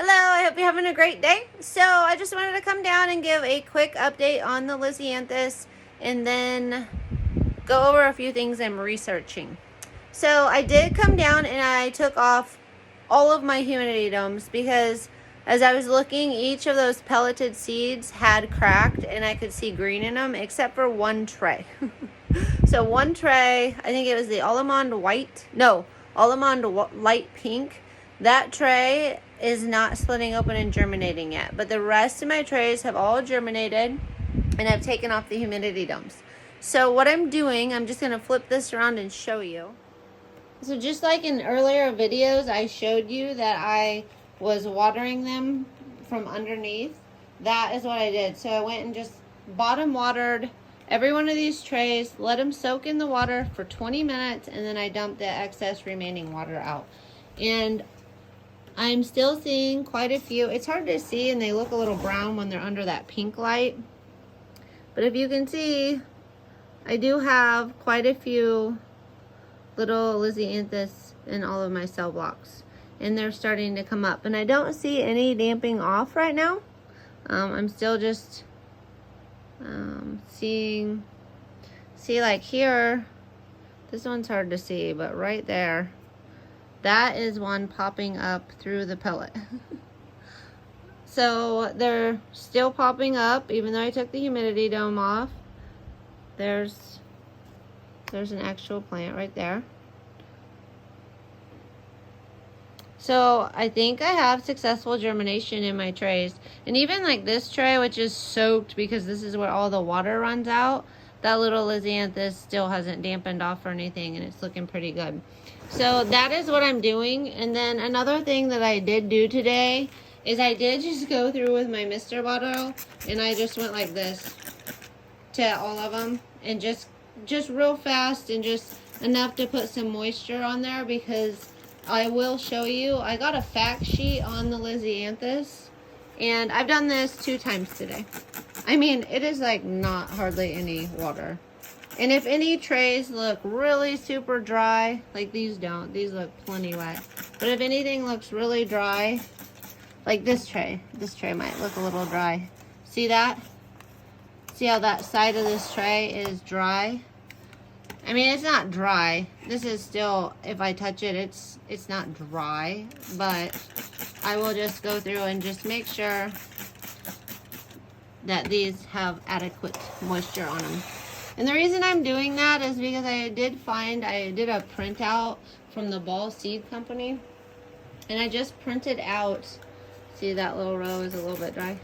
Hello, I hope you're having a great day. So I just wanted to come down and give a quick update on the Lisianthus and then go over a few things I'm researching. So I did come down and I took off all of my humidity domes because as I was looking, each of those pelleted seeds had cracked and I could see green in them except for one tray. So one tray, I think it was the almond light pink. That tray is not splitting open and germinating yet, but the rest of my trays have all germinated and I've taken off the humidity domes. So what I'm doing, I'm just going to flip this around and show you. So just like in earlier videos, I showed you that I was watering them from underneath. That is what I did. So I went and just bottom watered every one of these trays, let them soak in the water for 20 minutes, and then I dumped the excess remaining water out. And I'm still seeing quite a few. It's hard to see and they look a little brown when they're under that pink light. But if you can see, I do have quite a few little Lisianthus in all of my cell blocks. And they're starting to come up. And I don't see any damping off right now. I'm still just see like here, this one's hard to see, but right there, that is one popping up through the pellet. So they're still popping up even though I took the humidity dome off. There's an actual plant right there. So I think I have successful germination in my trays. And even like this tray, which is soaked because this is where all the water runs out, that little Lisianthus still hasn't dampened off or anything and it's looking pretty good. So that is what I'm doing. And then another thing that I did do today is I did just go through with my mister bottle and I just went like this to all of them and just real fast and just enough to put some moisture on there, because I will show you, I got a fact sheet on the Lisianthus and I've done this 2 times today. I mean, it is like not hardly any water. And if any trays look really super dry, like these don't, these look plenty wet. But if anything looks really dry, like this tray might look a little dry. See that? See how that side of this tray is dry? I mean, it's not dry. This is still, if I touch it, it's not dry, but I will just go through and just make sure that these have adequate moisture on them. And the reason I'm doing that is because I did a printout from the Ball Seed Company, and I just printed out, see that little row is a little bit dry.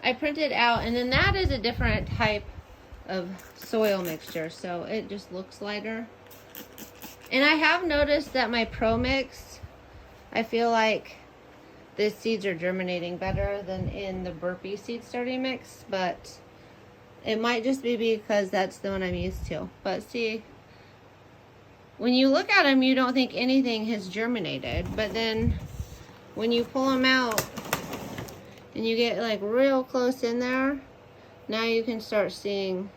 I printed out, and then that is a different type of soil mixture, so it just looks lighter. And I have noticed that my ProMix, I feel like the seeds are germinating better than in the Burpee seed starting mix, but it might just be because that's the one I'm used to. But see, when you look at them, you don't think anything has germinated, but then when you pull them out and you get like real close in there, now you can start seeing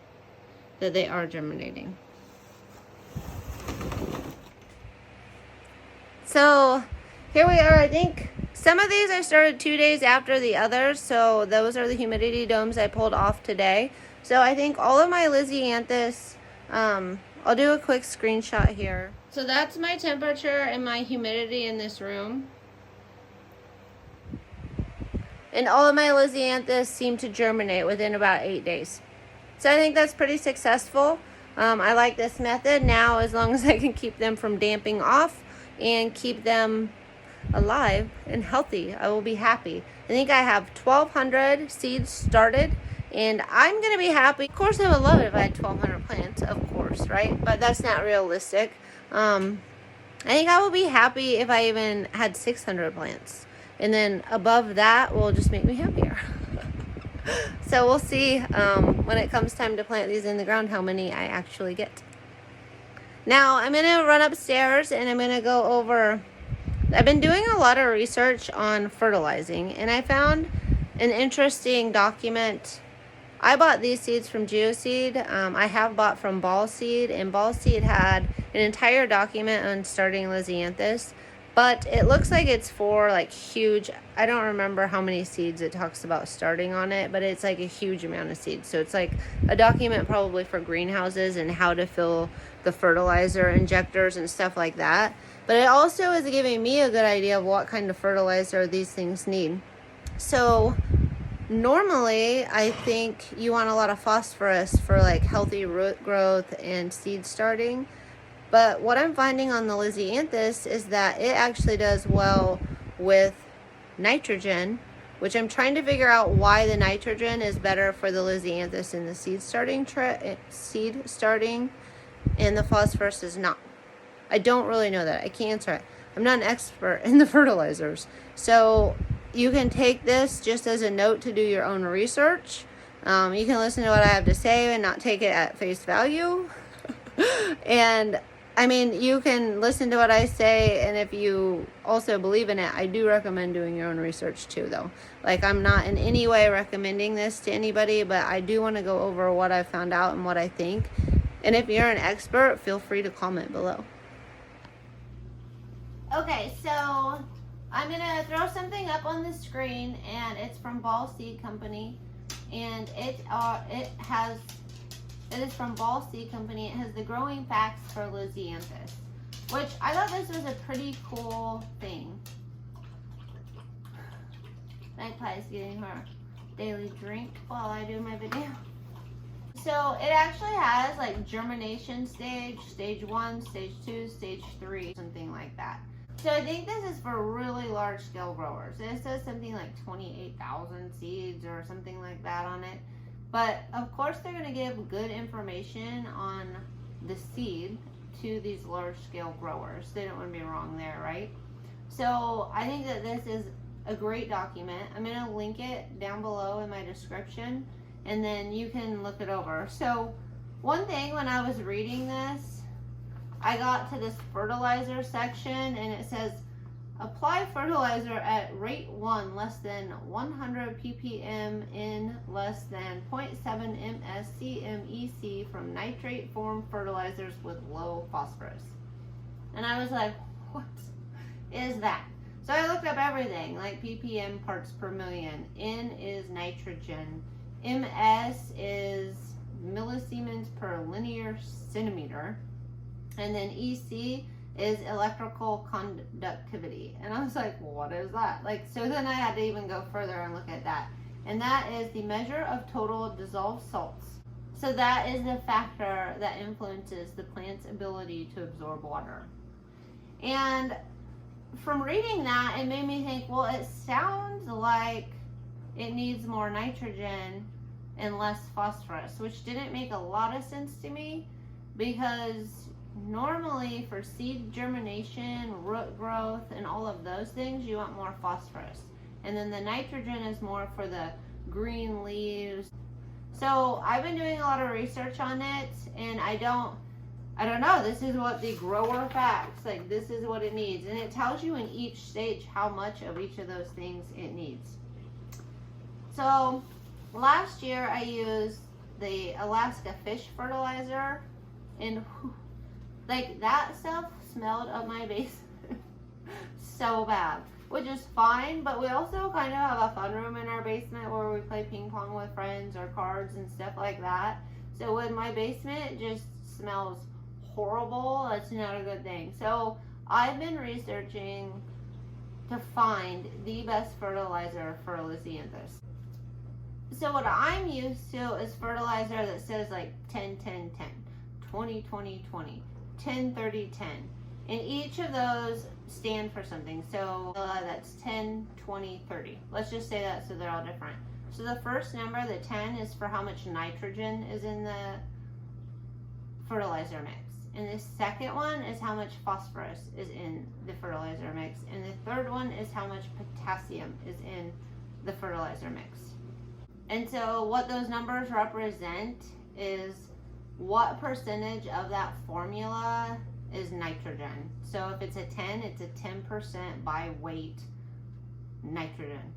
that they are germinating. So here we are. I think some of these I started 2 days after the others, so those are the humidity domes I pulled off today. So I think all of my Lisianthus, I'll do a quick screenshot here. So that's my temperature and my humidity in this room. And all of my Lisianthus seem to germinate within about 8 days. So I think that's pretty successful. I like this method. Now, as long as I can keep them from damping off and keep them alive and healthy, I will be happy. I think I have 1,200 seeds started, and I'm going to be happy. Of course, I would love it if I had 1,200 plants, of course, right? But that's not realistic. I think I will be happy if I even had 600 plants. And then above that will just make me happier. So we'll see when it comes time to plant these in the ground how many I actually get. Now I'm going to run upstairs and I'm going to go over, I've been doing a lot of research on fertilizing, and I found an interesting document. I bought these seeds from Geoseed. I have bought from Ball Seed, and Ball Seed had an entire document on starting Lisianthus. but it looks like it's for like huge, I don't remember how many seeds it talks about starting on it, but it's like a huge amount of seeds. So it's like a document probably for greenhouses and how to fill the fertilizer injectors and stuff like that. But it also is giving me a good idea of what kind of fertilizer these things need. So normally I think you want a lot of phosphorus for like healthy root growth and seed starting. But what I'm finding on the Lisianthus is that it actually does well with nitrogen, which I'm trying to figure out why the nitrogen is better for the Lisianthus in the seed starting and the phosphorus is not. I don't really know that. I can't answer it. I'm not an expert in the fertilizers. So you can take this just as a note to do your own research. You can listen to what I have to say and not take it at face value. And I mean, you can listen to what I say, and if you also believe in it, I do recommend doing your own research too, though. Like, I'm not in any way recommending this to anybody, but I do want to go over what I found out and what I think. And if you're an expert, feel free to comment below. Okay, so I'm going to throw something up on the screen, and it's from Ball Seed Company, and it is from Ball Seed Company. It has the growing facts for Lisianthus, which I thought this was a pretty cool thing. Magpie's getting her daily drink while I do my video. So it actually has like germination stage, stage 1, stage 2, stage 3, something like that. So I think this is for really large scale growers. It says something like 28,000 seeds or something like that on it. But of course they're going to give good information on the seed to these large scale growers. They don't want to be wrong there, right? So I think that this is a great document. I'm going to link it down below in my description, and then you can look it over. So one thing, when I was reading this, I got to this fertilizer section, and it says apply fertilizer at rate 1 less than 100 ppm in less than 0.7 mscmec from nitrate form fertilizers with low phosphorus. And I was like, what is that? So I looked up everything, like ppm, parts per million. N is nitrogen. MS is millisiemens per linear centimeter. And then EC is electrical conductivity. And I was like, well, what is that? Like, so then I had to even go further and look at that. And that is the measure of total dissolved salts. So that is the factor that influences the plant's ability to absorb water. And from reading that, it made me think, well, it sounds like it needs more nitrogen and less phosphorus, which didn't make a lot of sense to me, because normally for seed germination, root growth, and all of those things, you want more phosphorus. And then the nitrogen is more for the green leaves. So I've been doing a lot of research on it, and I don't know, this is what the grower facts, like this is what it needs. And it tells you in each stage how much of each of those things it needs. So last year I used the Alaska fish fertilizer, and like that stuff smelled up my basement so bad, which is fine, but we also kind of have a fun room in our basement where we play ping pong with friends or cards and stuff like that. So when my basement just smells horrible, that's not a good thing. So I've been researching to find the best fertilizer for Lisianthus. So what I'm used to is fertilizer that says like 10 10 10, 20 20 20, 10 30 10, and each of those stand for something. So that's 10 20 30. Let's just say that so they're all different. So the first number, the 10, is for how much nitrogen is in the fertilizer mix, and the second one is how much phosphorus is in the fertilizer mix, and the third one is how much potassium is in the fertilizer mix. And so what those numbers represent is what percentage of that formula is nitrogen. So if it's a 10, it's a 10% by weight nitrogen.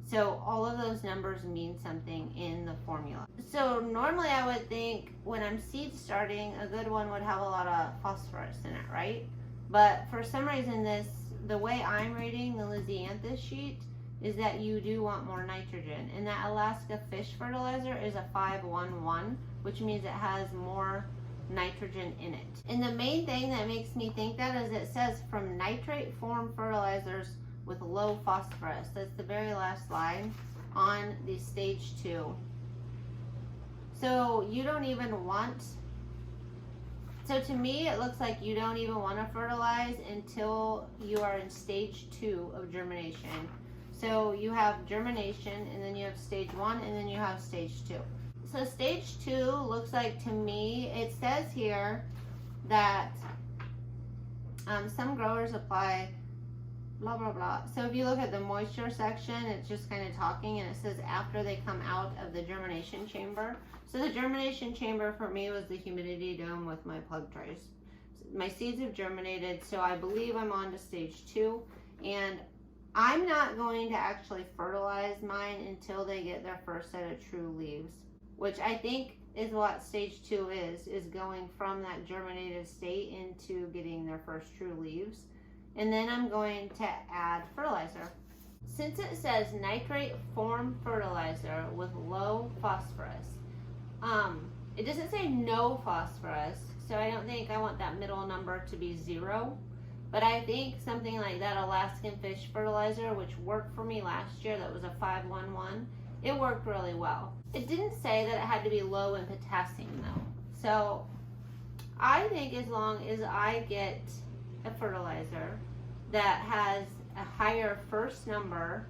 So all of those numbers mean something in the formula. So normally I would think when I'm seed starting, a good one would have a lot of phosphorus in it, right? But for some reason this the way I'm reading the Lisianthus sheet is that you do want more nitrogen. And that Alaska fish fertilizer is a 511, which means it has more nitrogen in it. And the main thing that makes me think that is it says from nitrate form fertilizers with low phosphorus. That's the very last line on the stage 2. So you don't even want, so to me it looks like you don't even want to fertilize until you are in stage 2 of germination. So you have germination, and then you have stage 1, and then you have stage 2. So stage 2 looks like, to me, it says here that some growers apply blah blah blah. So if you look at the moisture section, it's just kind of talking, and it says after they come out of the germination chamber. So the germination chamber for me was the humidity dome with my plug trays. My seeds have germinated, so I believe I'm on to stage 2, and I'm not going to actually fertilize mine until they get their first set of true leaves, which I think is what stage 2 is going from that germinated state into getting their first true leaves. And then I'm going to add fertilizer. Since it says nitrate form fertilizer with low phosphorus, it doesn't say no phosphorus, so I don't think I want that middle number to be 0. But I think something like that Alaskan fish fertilizer, which worked for me last year, that was a 511, it worked really well. It didn't say that it had to be low in potassium though. So I think as long as I get a fertilizer that has a higher first number,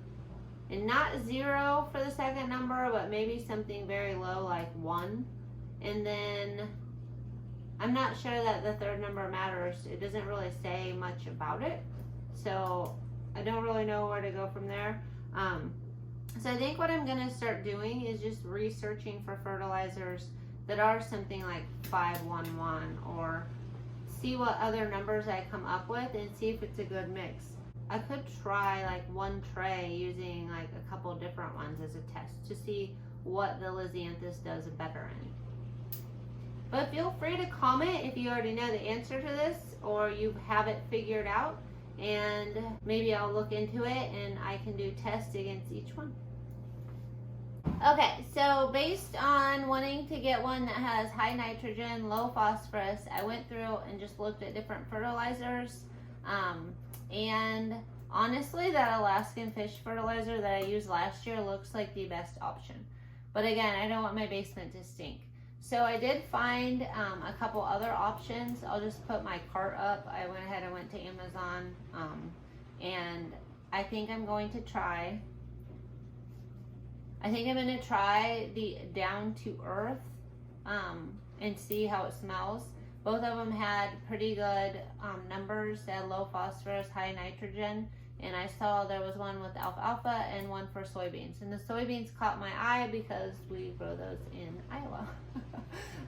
and not 0 for the second number, but maybe something very low like 1, and then I'm not sure that the third number matters. It doesn't really say much about it, so I don't really know where to go from there. So I think what I'm going to start doing is just researching for fertilizers that are something like 511, or see what other numbers I come up with and see if it's a good mix. I could try like one tray using like a couple different ones as a test to see what the Lisianthus does better in. But feel free to comment if you already know the answer to this or you have it figured out, and maybe I'll look into it and I can do tests against each one. Okay, so based on wanting to get one that has high nitrogen, low phosphorus, I went through and just looked at different fertilizers. And honestly, that Alaskan fish fertilizer that I used last year looks like the best option. But again, I don't want my basement to stink. So I did find a couple other options. I'll just put my cart up. I went ahead and went to Amazon, and I think I'm going to try the down to earth and see how it smells. Both of them had pretty good numbers. They had low phosphorus, high nitrogen, and I saw there was one with alfalfa and one for soybeans. And the soybeans caught my eye because we grow those in Iowa.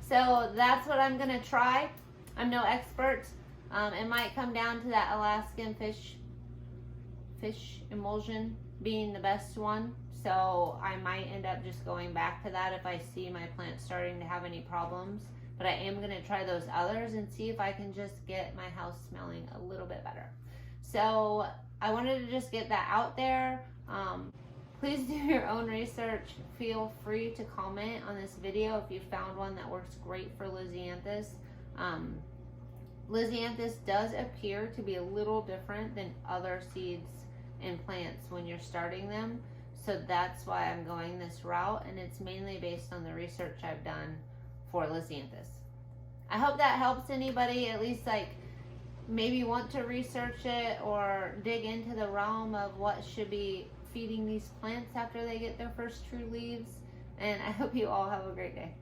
So that's what I'm gonna try. I'm no expert. It might come down to that Alaskan fish emulsion being the best one. So I might end up just going back to that if I see my plant starting to have any problems. But I am going to try those others and see if I can just get my house smelling a little bit better. So I wanted to just get that out there. Please do your own research. Feel free to comment on this video if you found one that works great for Lisianthus. Lisianthus does appear to be a little different than other seeds and plants when you're starting them. So that's why I'm going this route, and it's mainly based on the research I've done for Lisianthus. I hope that helps anybody at least like maybe want to research it or dig into the realm of what should be feeding these plants after they get their first true leaves. And I hope you all have a great day.